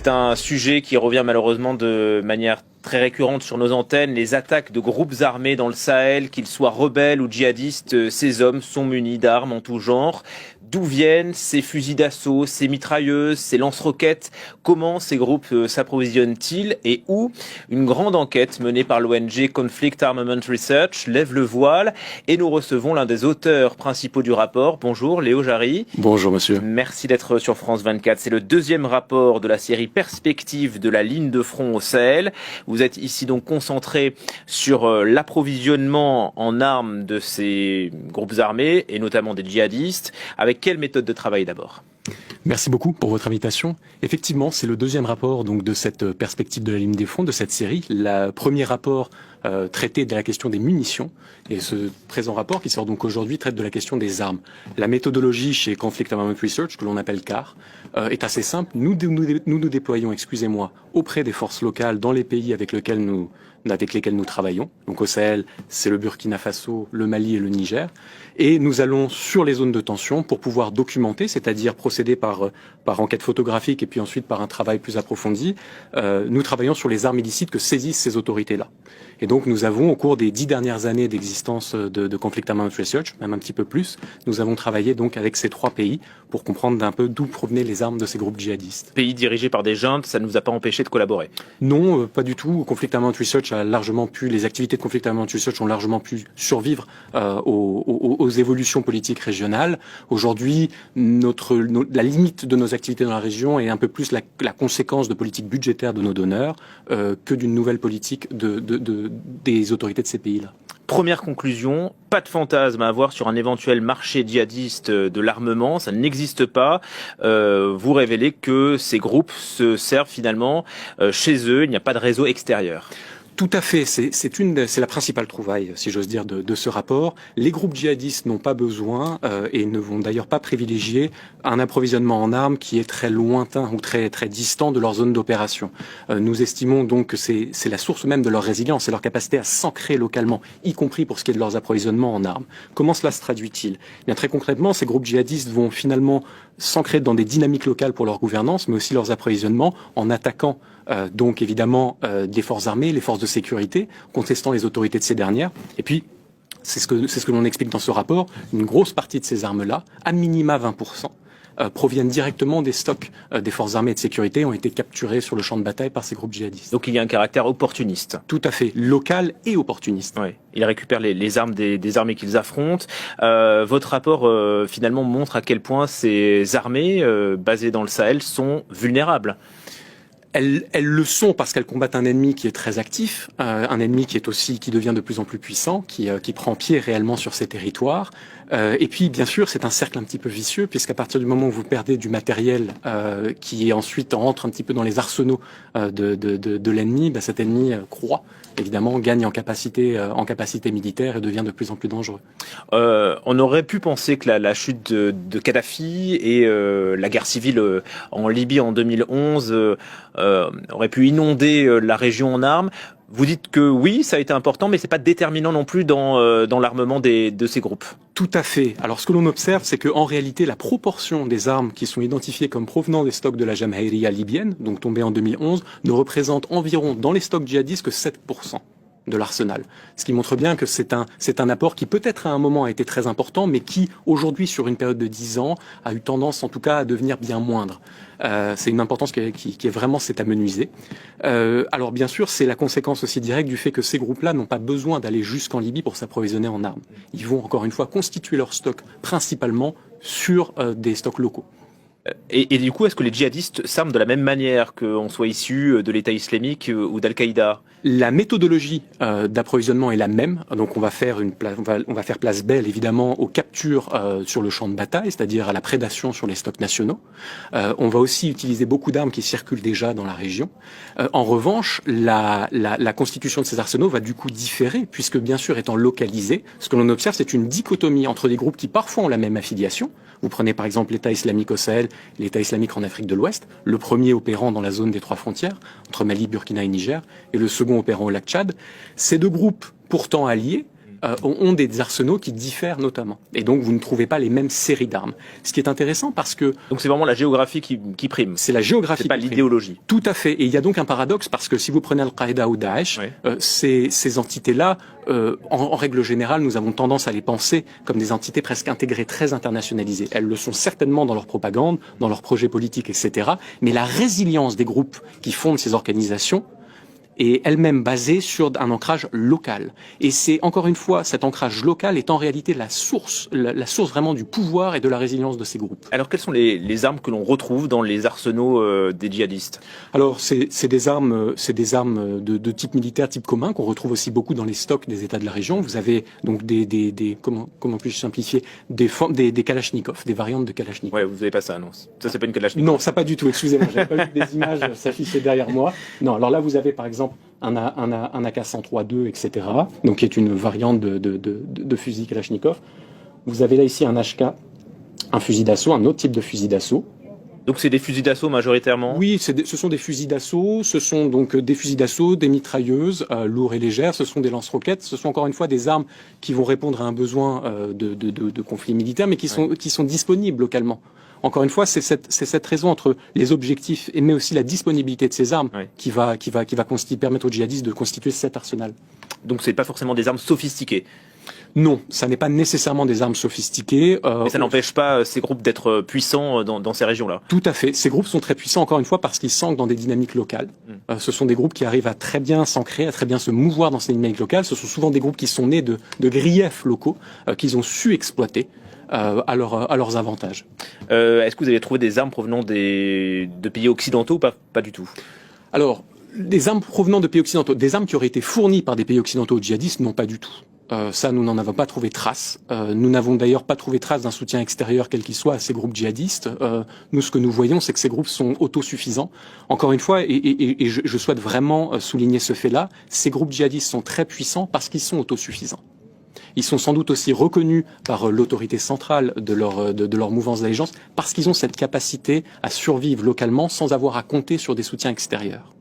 C'est un sujet qui revient malheureusement de manière très récurrente sur nos antennes, les attaques de groupes armés dans le Sahel, qu'ils soient rebelles ou djihadistes, ces hommes sont munis d'armes en tout genre. D'où viennent ces fusils d'assaut, ces mitrailleuses, ces lance-roquettes? Comment ces groupes s'approvisionnent-ils et où? Une grande enquête menée par l'ONG Conflict Armament Research lève le voile et nous recevons l'un des auteurs principaux du rapport. Bonjour Léo Jarry. Bonjour monsieur. Merci d'être sur France 24. C'est le deuxième rapport de la série Perspectives de la ligne de front au Sahel. Vous êtes ici donc concentré sur l'approvisionnement en armes de ces groupes armés et notamment des djihadistes. Avec quelle méthode de travail d'abord ? Merci beaucoup pour votre invitation. Effectivement, c'est le deuxième rapport donc de cette perspective de la ligne des fronts, de cette série. Le premier rapport traitait de la question des munitions et ce présent rapport qui sort donc aujourd'hui traite de la question des armes. La méthodologie chez Conflict Armament Research, que l'on appelle CAR, est assez simple. Nous déployons, auprès des forces locales dans les pays avec lesquels nous travaillons. Donc au Sahel, c'est le Burkina Faso, le Mali et le Niger. Et nous allons sur les zones de tension pour pouvoir documenter, c'est-à-dire procéder par enquête photographique et puis ensuite par un travail plus approfondi. Nous travaillons sur les armes illicites que saisissent ces autorités-là. Et donc nous avons, au cours des 10 dernières années d'existence de Conflict Armament Research, même un petit peu plus, nous avons travaillé donc avec ces 3 pays pour comprendre d'un peu d'où provenaient les armes de ces groupes djihadistes. Pays dirigés par des juntes, ça ne vous a pas empêché de collaborer? Non, pas du tout. Conflict Armament Research les activités de Conflict Armament Research ont largement pu survivre aux évolutions politiques régionales. Aujourd'hui, la limite de nos activités dans la région est un peu plus la conséquence de politiques budgétaires de nos donneurs que d'une nouvelle politique des autorités de ces pays-là. Première conclusion, pas de fantasme à avoir sur un éventuel marché djihadiste de l'armement, ça n'existe pas. Vous révélez que ces groupes se servent finalement chez eux, il n'y a pas de réseau extérieur. Tout à fait, c'est la principale trouvaille, si j'ose dire, de ce rapport. Les groupes djihadistes n'ont pas besoin et ne vont d'ailleurs pas privilégier un approvisionnement en armes qui est très lointain ou très très distant de leur zone d'opération. Nous estimons donc que c'est la source même de leur résilience et leur capacité à s'ancrer localement, y compris pour ce qui est de leurs approvisionnements en armes. Comment cela se traduit-il ? Bien, très concrètement, ces groupes djihadistes vont finalement s'ancrer dans des dynamiques locales pour leur gouvernance, mais aussi leurs approvisionnements en attaquant donc évidemment des forces armées, les forces de sécurité, contestant les autorités de ces dernières. Et puis, c'est ce que l'on explique dans ce rapport, une grosse partie de ces armes-là, à minima 20%, proviennent directement des stocks des forces armées et de sécurité, ont été capturés sur le champ de bataille par ces groupes djihadistes. Donc il y a un caractère opportuniste. Tout à fait, local et opportuniste. Oui. Ils récupèrent les armes des armées qu'ils affrontent. Votre rapport finalement montre à quel point ces armées basées dans le Sahel sont vulnérables. Elles le sont parce qu'elles combattent un ennemi qui est très actif, un ennemi qui devient de plus en plus puissant, qui prend pied réellement sur ces territoires. Et puis, bien sûr, c'est un cercle un petit peu vicieux, puisqu'à partir du moment où vous perdez du matériel qui ensuite rentre un petit peu dans les arsenaux de l'ennemi, cet ennemi croît, évidemment, gagne en capacité militaire et devient de plus en plus dangereux. On aurait pu penser que la chute de Kadhafi et la guerre civile en Libye en 2011 aurait pu inonder la région en armes. Vous dites que oui, ça a été important, mais c'est pas déterminant non plus dans l'armement de ces groupes. Tout à fait. Alors ce que l'on observe, c'est qu'en réalité, la proportion des armes qui sont identifiées comme provenant des stocks de la Jamahiriya libyenne, donc tombée en 2011, ne représente environ dans les stocks djihadistes que 7% de l'arsenal. Ce qui montre bien que c'est un apport qui peut-être à un moment a été très important, mais qui aujourd'hui, sur une période de 10 ans, a eu tendance en tout cas à devenir bien moindre. C'est une importance qui est vraiment s'est amenuisée. Alors bien sûr, c'est la conséquence aussi directe du fait que ces groupes-là n'ont pas besoin d'aller jusqu'en Libye pour s'approvisionner en armes. Ils vont encore une fois constituer leur stock principalement sur des stocks locaux. Et du coup, est-ce que les djihadistes s'arment de la même manière qu'on soit issu de l'État islamique ou d'Al-Qaïda ? La méthodologie d'approvisionnement est la même. Donc on va faire place belle évidemment aux captures sur le champ de bataille, c'est-à-dire à la prédation sur les stocks nationaux. On va aussi utiliser beaucoup d'armes qui circulent déjà dans la région. En revanche, la constitution de ces arsenaux va du coup différer, puisque bien sûr étant localisés, ce que l'on observe c'est une dichotomie entre des groupes qui parfois ont la même affiliation. Vous prenez par exemple l'État islamique au Sahel, l'État islamique en Afrique de l'Ouest, le premier opérant dans la zone des 3 frontières, entre Mali, Burkina et Niger, et le second opérant au lac Tchad. Ces 2 groupes pourtant alliés ont des arsenaux qui diffèrent notamment. Et donc, vous ne trouvez pas les mêmes séries d'armes. Ce qui est intéressant parce que... Donc c'est vraiment la géographie qui prime. C'est la géographie c'est pas l'idéologie. Tout à fait. Et il y a donc un paradoxe parce que si vous prenez Al-Qaïda ou Daesh, ces entités-là, en règle générale, nous avons tendance à les penser comme des entités presque intégrées, très internationalisées. Elles le sont certainement dans leur propagande, dans leurs projets politiques, etc. Mais la résilience des groupes qui fondent ces organisations est elle-même basée sur un ancrage local. Et c'est, encore une fois, cet ancrage local est en réalité la source vraiment du pouvoir et de la résilience de ces groupes. Alors, quelles sont les armes que l'on retrouve dans les arsenaux des djihadistes? Alors, c'est des armes de type militaire, type commun, qu'on retrouve aussi beaucoup dans les stocks des États de la région. Vous avez donc comment puis-je simplifier, des Kalachnikov, des variantes de Kalachnikov. Ouais, vous avez pas ça, non? Ça, c'est pas une Kalachnikov. Non, ça pas du tout, excusez-moi, j'avais pas vu des images s'afficher derrière moi. Non, alors là, vous avez par exemple un AK-103-2, etc., donc qui est une variante de fusil Kalachnikov. Vous avez là ici un HK, un fusil d'assaut, un autre type de fusil d'assaut. Donc c'est des fusils d'assaut majoritairement? Oui, ce sont des fusils d'assaut, ce sont donc des fusils d'assaut, des mitrailleuses lourdes et légères, ce sont des lance-roquettes, ce sont encore une fois des armes qui vont répondre à un besoin de conflit militaire, mais qui sont disponibles localement. Encore une fois, c'est cette raison entre les objectifs mais aussi la disponibilité de ces armes qui va permettre aux djihadistes de constituer cet arsenal. Donc c'est pas forcément des armes sophistiquées? Non, ça n'est pas nécessairement des armes sophistiquées. Mais ça n'empêche pas ces groupes d'être puissants dans ces régions-là? Tout à fait. Ces groupes sont très puissants, encore une fois, parce qu'ils s'ancrent dans des dynamiques locales. Ce sont des groupes qui arrivent à très bien s'ancrer, à très bien se mouvoir dans ces dynamiques locales. Ce sont souvent des groupes qui sont nés de griefs locaux, qu'ils ont su exploiter à leurs avantages. Est-ce que vous avez trouvé des armes provenant de pays occidentaux ou pas du tout? Alors, des armes provenant de pays occidentaux, des armes qui auraient été fournies par des pays occidentaux aux djihadistes, non, pas du tout. Ça, nous n'en avons pas trouvé trace. Nous n'avons d'ailleurs pas trouvé trace d'un soutien extérieur, quel qu'il soit, à ces groupes djihadistes. Nous, ce que nous voyons, c'est que ces groupes sont autosuffisants. Encore une fois, et je souhaite vraiment souligner ce fait-là, ces groupes djihadistes sont très puissants parce qu'ils sont autosuffisants. Ils sont sans doute aussi reconnus par l'autorité centrale de leur mouvance d'allégeance parce qu'ils ont cette capacité à survivre localement sans avoir à compter sur des soutiens extérieurs.